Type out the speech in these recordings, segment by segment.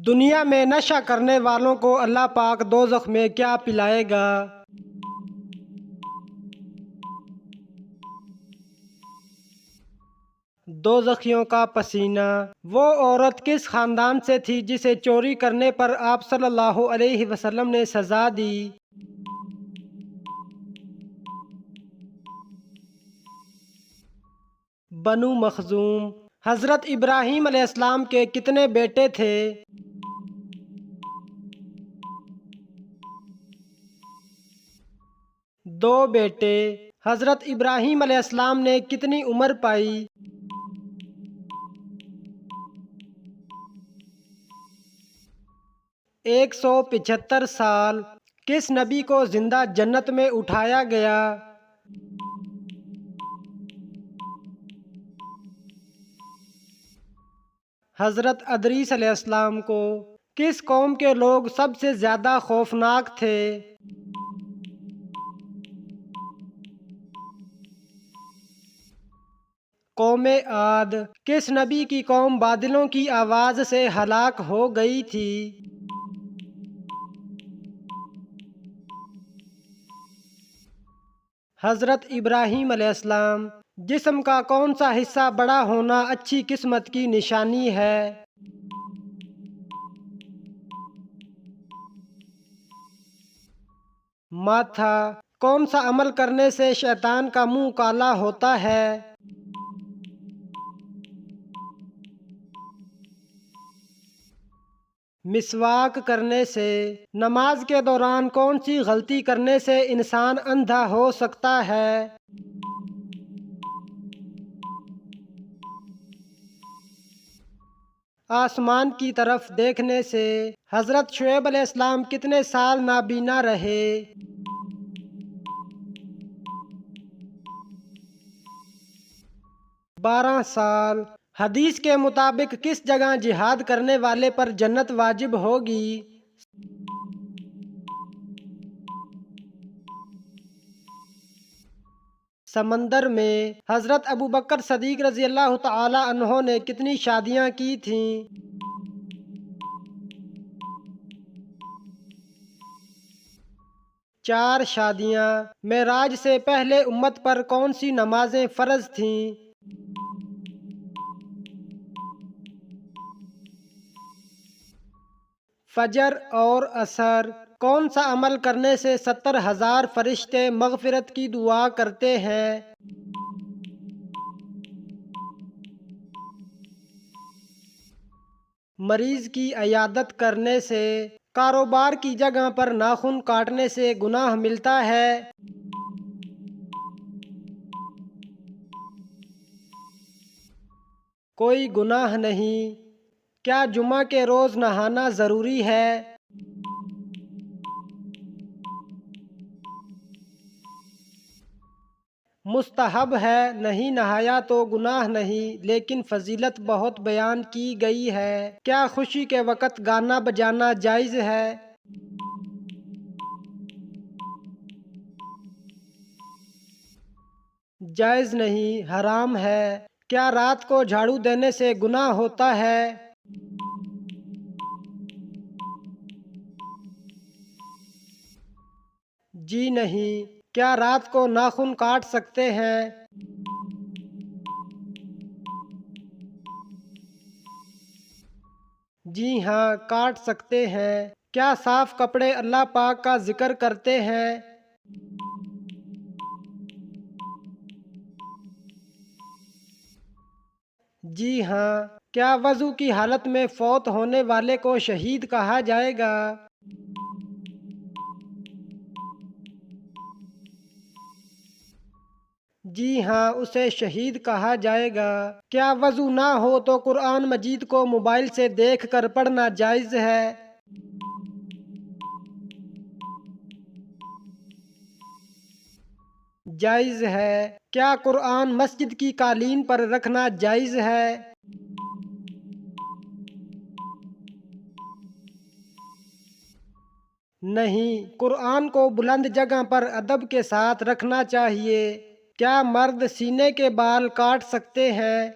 دنیا میں نشہ کرنے والوں کو اللہ پاک دوزخ میں کیا پلائے گا؟ دوزخیوں کا پسینہ۔ وہ عورت کس خاندان سے تھی جسے چوری کرنے پر آپ صلی اللہ علیہ وسلم نے سزا دی؟ بنو مخزوم۔ حضرت ابراہیم علیہ السلام کے کتنے بیٹے تھے؟ 2 بیٹے۔ حضرت ابراہیم علیہ السلام نے کتنی عمر پائی؟ 175 سال۔ کس نبی کو زندہ جنت میں اٹھایا گیا؟ حضرت ادریس علیہ السلام کو۔ کس قوم کے لوگ سب سے زیادہ خوفناک تھے؟ قوم عاد۔ کس نبی کی قوم بادلوں کی آواز سے ہلاک ہو گئی تھی؟ حضرت ابراہیم علیہ السلام۔ جسم کا کون سا حصہ بڑا ہونا اچھی قسمت کی نشانی ہے؟ ماتھا۔ کون سا عمل کرنے سے شیطان کا منہ کالا ہوتا ہے؟ مسواک کرنے سے۔ نماز کے دوران کون سی غلطی کرنے سے انسان اندھا ہو سکتا ہے؟ آسمان کی طرف دیکھنے سے۔ حضرت شعیب علیہ السلام کتنے سال نابینا رہے؟ 12 سال۔ حدیث کے مطابق کس جگہ جہاد کرنے والے پر جنت واجب ہوگی؟ سمندر میں۔ حضرت ابوبکر صدیق رضی اللہ تعالی عنہ نے کتنی شادیاں کی تھیں؟ 4 شادیاں۔ معراج سے پہلے امت پر کون سی نمازیں فرض تھیں؟ فجر اور عصر۔ کون سا عمل کرنے سے 70,000 فرشتے مغفرت کی دعا کرتے ہیں؟ مریض کی عیادت کرنے سے۔ کاروبار کی جگہ پر ناخن کاٹنے سے گناہ ملتا ہے؟ کوئی گناہ نہیں۔ کیا جمعہ کے روز نہانا ضروری ہے؟ مستحب ہے۔ نہیں نہایا تو گناہ نہیں، لیکن فضیلت بہت بیان کی گئی ہے۔ کیا خوشی کے وقت گانا بجانا جائز ہے؟ جائز نہیں، حرام ہے۔ کیا رات کو جھاڑو دینے سے گناہ ہوتا ہے؟ جی نہیں۔ کیا رات کو ناخن کاٹ سکتے ہیں؟ جی ہاں، کاٹ سکتے ہیں۔ کیا صاف کپڑے اللہ پاک کا ذکر کرتے ہیں؟ جی ہاں۔ کیا وضو کی حالت میں فوت ہونے والے کو شہید کہا جائے گا؟ جی ہاں، اسے شہید کہا جائے گا۔ کیا وضو نہ ہو تو قرآن مجید کو موبائل سے دیکھ کر پڑھنا جائز ہے؟ جائز ہے۔ کیا قرآن مسجد کی قالین پر رکھنا جائز ہے؟ نہیں، قرآن کو بلند جگہ پر ادب کے ساتھ رکھنا چاہیے۔ کیا مرد سینے کے بال کاٹ سکتے ہیں؟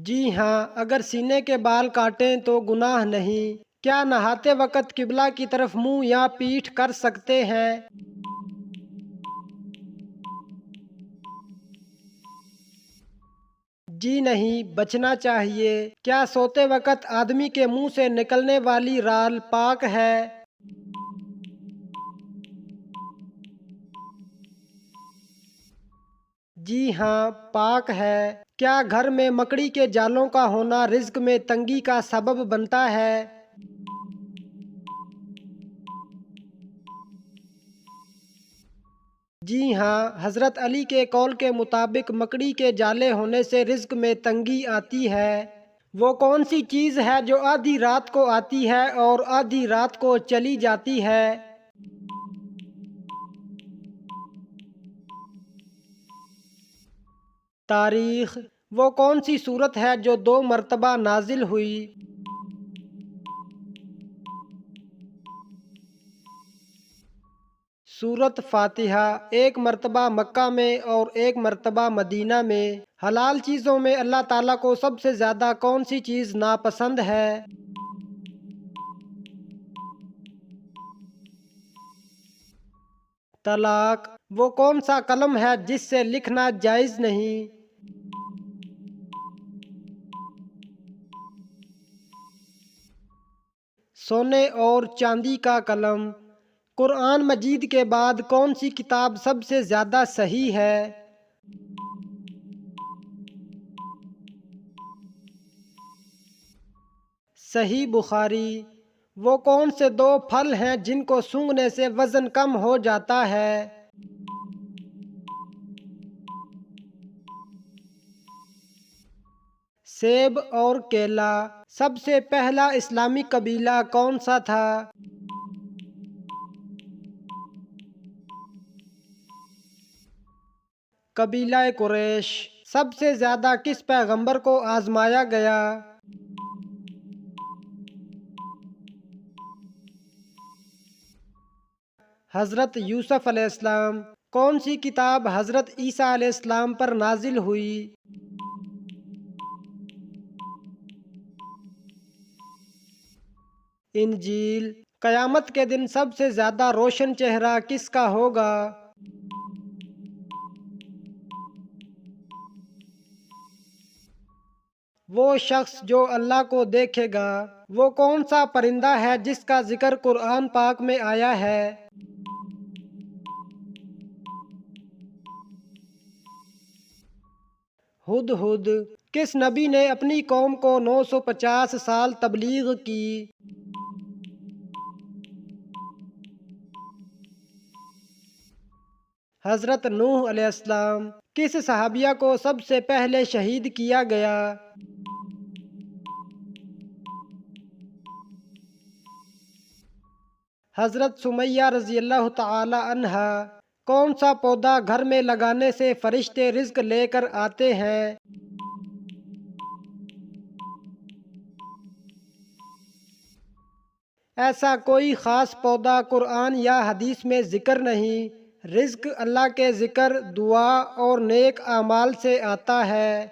جی ہاں، اگر سینے کے بال کاٹیں تو گناہ نہیں۔ کیا نہاتے وقت قبلہ کی طرف منہ یا پیٹھ کر سکتے ہیں؟ جی نہیں، بچنا چاہیے۔ کیا سوتے وقت آدمی کے منہ سے نکلنے والی رال پاک ہے؟ جی ہاں، پاک ہے۔ کیا گھر میں مکڑی کے جالوں کا ہونا رزق میں تنگی کا سبب بنتا ہے؟ جی ہاں، حضرت علی کے قول کے مطابق مکڑی کے جالے ہونے سے رزق میں تنگی آتی ہے۔ وہ کون سی چیز ہے جو آدھی رات کو آتی ہے اور آدھی رات کو چلی جاتی ہے؟ تاریخ۔ وہ کون سی سورت ہے جو 2 مرتبہ نازل ہوئی؟ سورت فاتحہ۔ 1 مرتبہ مکہ میں اور 1 مرتبہ مدینہ میں۔ حلال چیزوں میں اللہ تعالیٰ کو سب سے زیادہ کون سی چیز ناپسند ہے؟ طلاق۔ وہ کون سا قلم ہے جس سے لکھنا جائز نہیں؟ سونے اور چاندی کا قلم۔ قرآن مجید کے بعد کون سی کتاب سب سے زیادہ صحیح ہے؟ صحیح بخاری۔ وہ کون سے 2 پھل ہیں جن کو سونگھنے سے وزن کم ہو جاتا ہے؟ سیب اور کیلا۔ سب سے پہلا اسلامی قبیلہ کون سا تھا؟ قبیلہ قریش۔ سب سے زیادہ کس پیغمبر کو آزمایا گیا؟ حضرت یوسف علیہ السلام۔ کون سی کتاب حضرت عیسیٰ علیہ السلام پر نازل ہوئی؟ انجیل۔ قیامت کے دن سب سے زیادہ روشن چہرہ کس کا ہوگا؟ وہ شخص جو اللہ کو دیکھے گا۔ وہ کون سا پرندہ ہے جس کا ذکر قرآن پاک میں آیا ہے؟ ہدہد۔ کس نبی نے اپنی قوم کو 950 سال تبلیغ کی؟ حضرت نوح علیہ السلام۔ کس صحابیہ کو سب سے پہلے شہید کیا گیا؟ حضرت سمیہ رضی اللہ تعالی عنہا۔ کون سا پودا گھر میں لگانے سے فرشتے رزق لے کر آتے ہیں؟ ایسا کوئی خاص پودا قرآن یا حدیث میں ذکر نہیں۔ رزق اللہ کے ذکر، دعا اور نیک اعمال سے آتا ہے۔